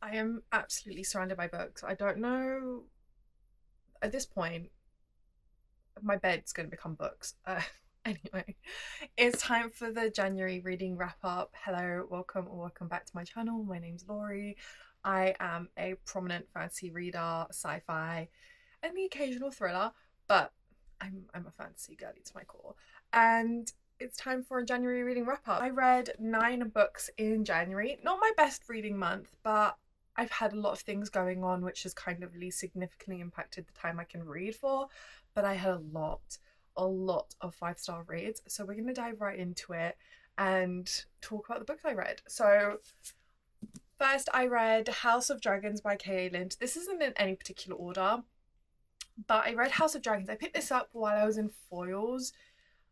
I am absolutely surrounded by books. I don't know, at this point, my bed's going to become books. Anyway, it's time for the January reading wrap up. Hello, welcome or welcome back to my channel. My name's Laurie. I am a prominent fantasy reader, sci-fi, and the occasional thriller, but I'm a fantasy girly to my core. And it's time for a January reading wrap up. I read 9 books in January. Not my best reading month, but I've had a lot of things going on which has kind of really significantly impacted the time I can read for. But I had a lot of 5-star reads. So we're gonna dive right into it and talk about the books I read. So first I read House of Dragons by K.A. Lynch. This isn't in any particular order, but I read House of Dragons. I picked this up while I was in Foyles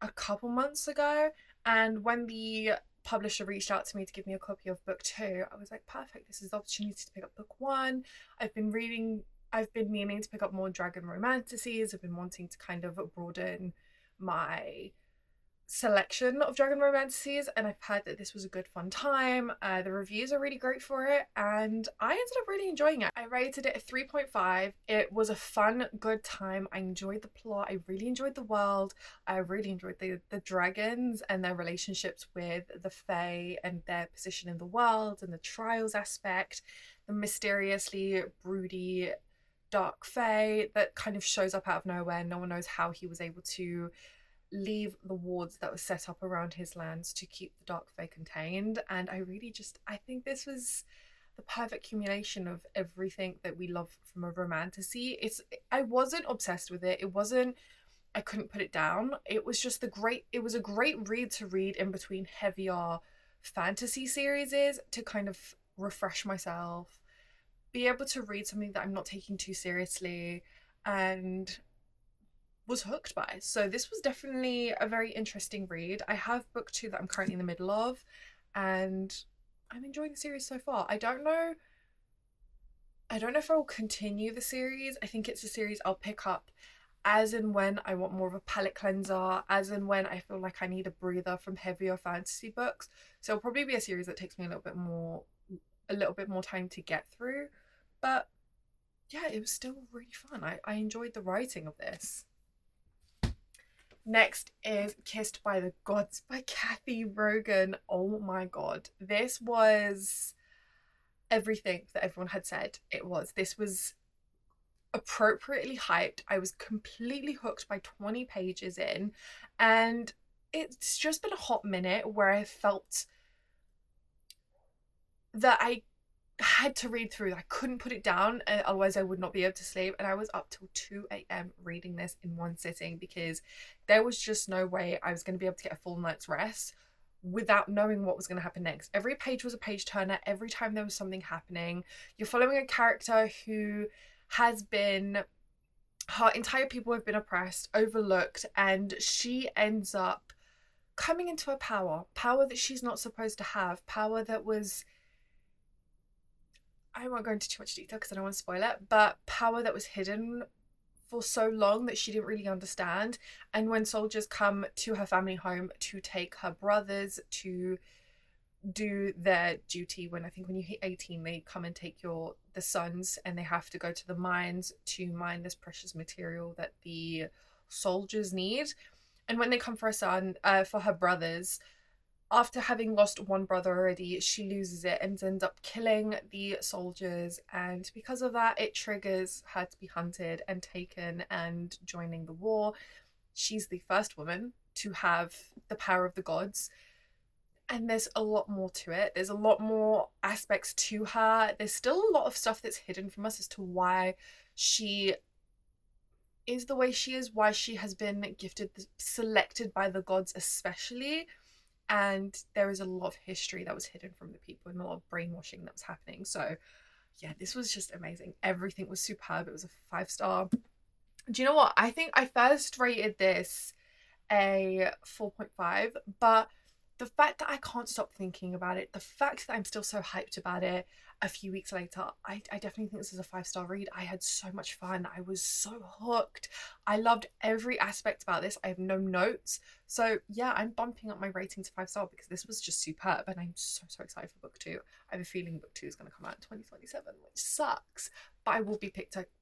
a couple months ago, and when the publisher reached out to me to give me a copy of book 2, I was like, perfect, this is the opportunity to pick up book 1. I've been meaning to pick up more dragon romanticities. I've been wanting to kind of broaden my selection of dragon romanticities, and I've heard that this was a good fun time. The reviews are really great for it, and I ended up really enjoying it. I rated it a 3.5. It was a fun, good time. I enjoyed the plot. I really enjoyed the world. I really enjoyed the dragons and their relationships with the Fae and their position in the world, and the trials aspect, the mysteriously broody dark Fae that kind of shows up out of nowhere. No one knows how he was able to leave the wards that were set up around his lands to keep the dark Fae contained. And I think this was the perfect accumulation of everything that we love from a romantasy. I wasn't obsessed with it. I couldn't put it down. It was just it was a great read to read in between heavier fantasy series to kind of refresh myself, be able to read something that I'm not taking too seriously, and was hooked by. So this was definitely a very interesting read. I have book 2 that I'm currently in the middle of, and I'm enjoying the series so far. I don't know if I'll continue the series. I think it's a series I'll pick up as and when I want more of a palate cleanser, as and when I feel like I need a breather from heavier fantasy books. So it'll probably be a series that takes me a little bit more time to get through. But yeah, it was still really fun. I enjoyed the writing of this. Next is Kissed by the Gods by Kathy Rogan. Oh my god. This was everything that everyone had said it was. This was appropriately hyped. I was completely hooked by 20 pages in, and it's just been a hot minute where I felt that I had to read through. I couldn't put it down, otherwise I would not be able to sleep. And I was up till 2 a.m. reading this in one sitting because there was just no way I was going to be able to get a full night's rest without knowing what was going to happen next. Every page was a page turner. Every time there was something happening, you're following a character who has been, her entire people have been oppressed, overlooked, and she ends up coming into a power that she's not supposed to have, power that was, I won't go into too much detail because I don't want to spoil it, but power that was hidden for so long that she didn't really understand. And when soldiers come to her family home to take her brothers to do their duty, when you hit 18, they come and take the sons, and they have to go to the mines to mine this precious material that the soldiers need. And when they come for for her brothers, after having lost one brother already, she loses it and ends up killing the soldiers. And because of that, it triggers her to be hunted and taken and joining the war. She's the first woman to have the power of the gods. And there's a lot more to it. There's a lot more aspects to her. There's still a lot of stuff that's hidden from us as to why she is the way she is, why she has been selected by the gods especially. And there is a lot of history that was hidden from the people and a lot of brainwashing that was happening. So yeah, this was just amazing. Everything was superb. It was a 5-star. Do you know what? I think I first rated this a 4.5, but the fact that I can't stop thinking about it, the fact that I'm still so hyped about it, a few weeks later, I definitely think this is a 5-star read. I had so much fun. I was so hooked. I loved every aspect about this. I have no notes. So yeah, I'm bumping up my rating to 5-star because this was just superb, and I'm so excited for book 2. I have a feeling book 2 is going to come out in 2027, which sucks. But I will be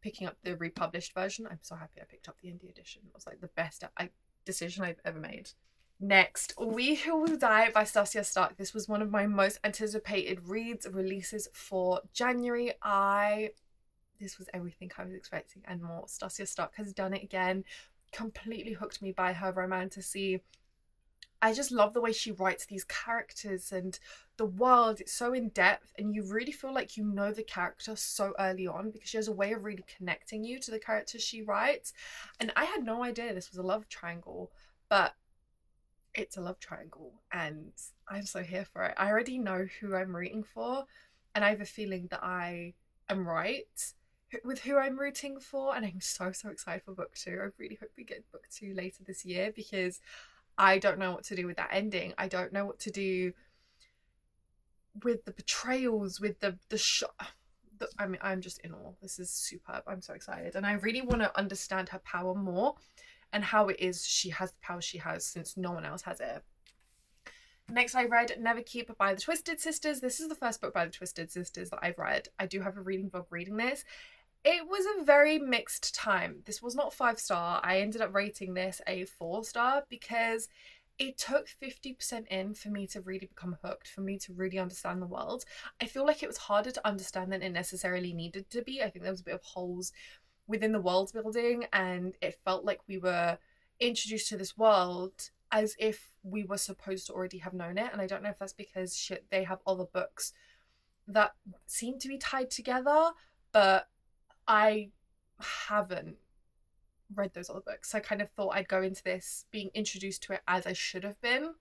picking up the republished version. I'm so happy I picked up the indie edition. It was like the best decision I've ever made. Next, We Who Will Die by Stasia Stark. This was one of my most anticipated reads, releases for January. This was everything I was expecting and more. Stasia Stark has done it again. Completely hooked me by her romantasy. I just love the way she writes these characters and the world. It's so in depth, and you really feel like you know the character so early on because she has a way of really connecting you to the characters she writes. And I had no idea this was a love triangle, but it's a love triangle, and I'm so here for it. I already know who I'm rooting for, and I have a feeling that I am right with who I'm rooting for, and I'm so excited for book 2. I really hope we get book 2 later this year because I don't know what to do with that ending. I don't know what to do with the betrayals, with the shot. I mean, I'm just in awe. This is superb. I'm so excited, and I really want to understand her power more and how it is she has the power she has since no one else has it. Next, I read Neverkeep by the Twisted Sisters. This is the first book by the Twisted Sisters that I've read. I do have a reading vlog reading this. It was a very mixed time. This was not 5-star. I ended up rating this a 4-star because it took 50% in for me to really become hooked, for me to really understand the world. I feel like it was harder to understand than it necessarily needed to be. I think there was a bit of holes within the world building, and it felt like we were introduced to this world as if we were supposed to already have known it. And I don't know if that's because they have other books that seem to be tied together, but I haven't read those other books. So I kind of thought I'd go into this being introduced to it as I should have been.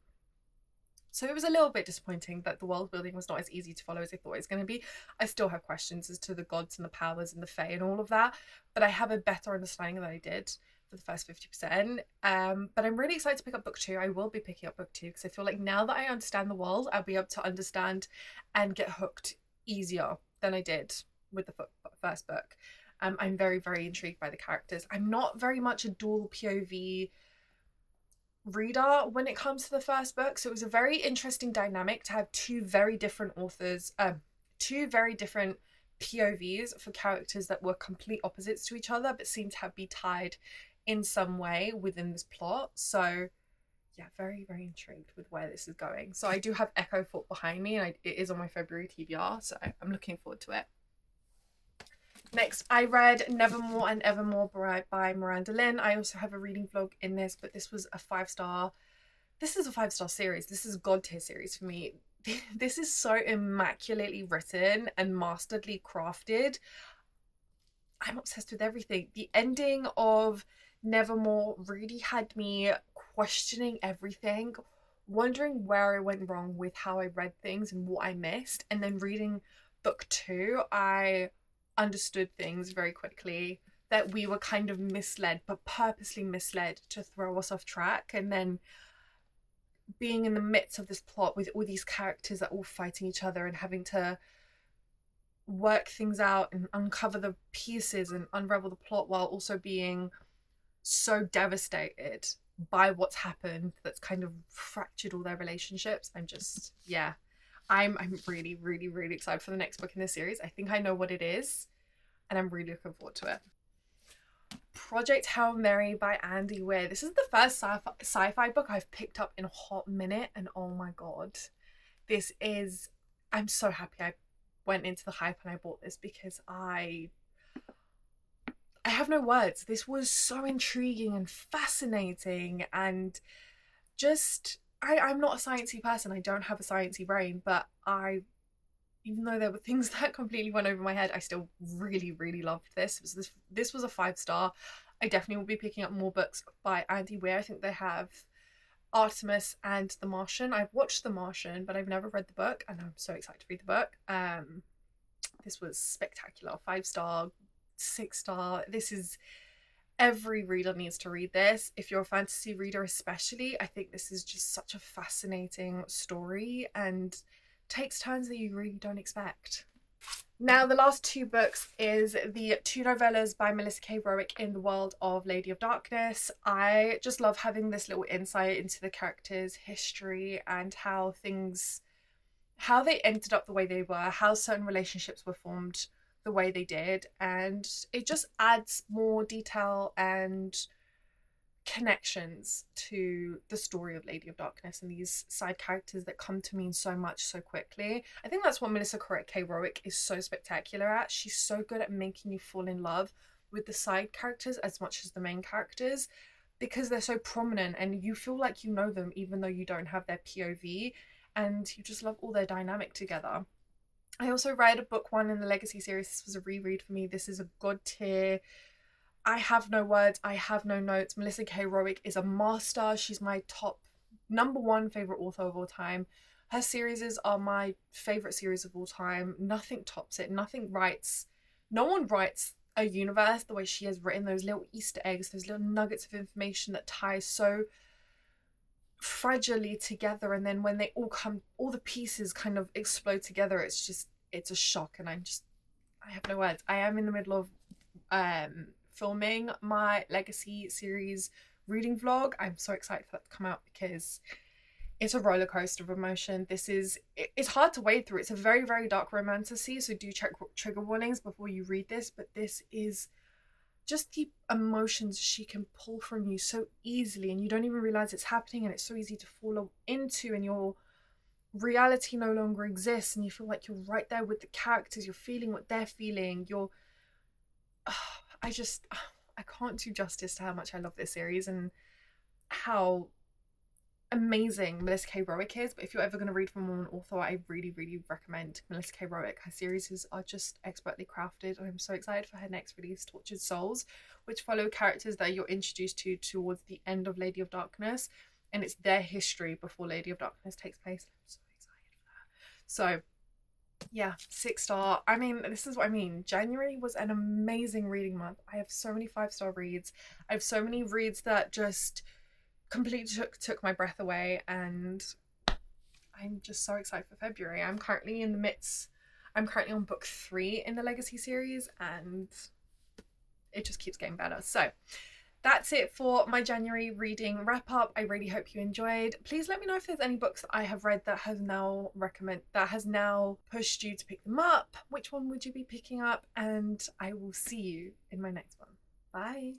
So it was a little bit disappointing that the world building was not as easy to follow as I thought it was going to be. I still have questions as to the gods and the powers and the fae and all of that, but I have a better understanding than I did for the first 50%. But I'm really excited to pick up book 2. I will be picking up book 2 because I feel like now that I understand the world, I'll be able to understand and get hooked easier than I did with the first book. I'm very intrigued by the characters. I'm not very much a dual POV reader when it comes to the first book, so it was a very interesting dynamic to have two very different authors, two very different POVs for characters that were complete opposites to each other but seemed to be tied in some way within this plot. So yeah, very intrigued with where this is going. So I do have Echo Fort behind me, and it is on my February TBR, so I'm looking forward to it. Next, I read Nevermore and Evermore by Miranda Lynn. I also have a reading vlog in this, but this was a 5-star. This is a 5-star series. This is a god tier series for me. This is so immaculately written and masterly crafted. I'm obsessed with everything. The ending of Nevermore really had me questioning everything, wondering where I went wrong with how I read things and what I missed. And then reading book 2, I understood things very quickly, that we were kind of misled, but purposely misled to throw us off track. And then being in the midst of this plot with all these characters that are all fighting each other and having to work things out and uncover the pieces and unravel the plot while also being so devastated by what's happened that's kind of fractured all their relationships. I'm really excited for the next book in this series. I think I know what it is, and I'm really looking forward to it. Project Hail Mary by Andy Weir. This is the first sci-fi book I've picked up in a hot minute, and oh my god, I'm so happy I went into the hype and I bought this because I have no words. This was so intriguing and fascinating, and just I'm not a sciencey person. I don't have a sciencey brain, but even though there were things that completely went over my head, I still really loved this. This was a 5-star. I definitely will be picking up more books by Andy Weir. I think they have Artemis and The Martian. I've watched The Martian, but I've never read the book, and I'm so excited to read the book. This was spectacular. 5-star, 6-star. This is... Every reader needs to read this. If you're a fantasy reader especially, I think this is just such a fascinating story and takes turns that you really don't expect. Now, the last two books is the two novellas by Melissa K. Rowick in the world of Lady of Darkness. I just love having this little insight into the characters' history and how they ended up the way they were, how certain relationships were formed the way they did, and it just adds more detail and connections to the story of Lady of Darkness and these side characters that come to mean so much so quickly. I think that's what Melissa K. Rowick is so spectacular at. She's so good at making you fall in love with the side characters as much as the main characters because they're so prominent and you feel like you know them even though you don't have their POV, and you just love all their dynamic together. I also read book one in the Legacy series. This was a reread for me. This is a god tier. I have no words, I have no notes. Melissa K. Rowick is a master. She's my top number one favorite author of all time. Her series are my favorite series of all time. Nothing tops it. No one writes a universe the way she has written those little Easter eggs, those little nuggets of information that ties so fragilely together, and then when they all the pieces kind of explode together, it's a shock, and I have no words. I am in the middle of filming my Legacy series reading vlog. I'm so excited for that to come out because it's a roller coaster of emotion. It's hard to wade through. It's a very, very dark romantasy, so do check trigger warnings before you read this, but this is just the emotions she can pull from you so easily, and you don't even realize it's happening, and it's so easy to fall into, and your reality no longer exists, and you feel like you're right there with the characters. You're feeling what they're feeling. I can't do justice to how much I love this series and how amazing Melissa K. Rowick is. But if you're ever going to read from an author, I really, really recommend Melissa K. Rowick. Her series are just expertly crafted, and I'm so excited for her next release, Tortured Souls, which follow characters that you're introduced to towards the end of Lady of Darkness, and it's their history before Lady of Darkness takes place. I'm so excited for that. So yeah, 6-star. I mean, this is what I mean. January was an amazing reading month. I have so many 5-star reads. I have so many reads that just completely took my breath away, and I'm just so excited for February. I'm currently on book 3 in the Legacy series, and it just keeps getting better. So that's it for my January reading wrap up. I really hope you enjoyed. Please let me know if there's any books that I have read that has now pushed you to pick them up. Which one would you be picking up? And I will see you in my next one. Bye.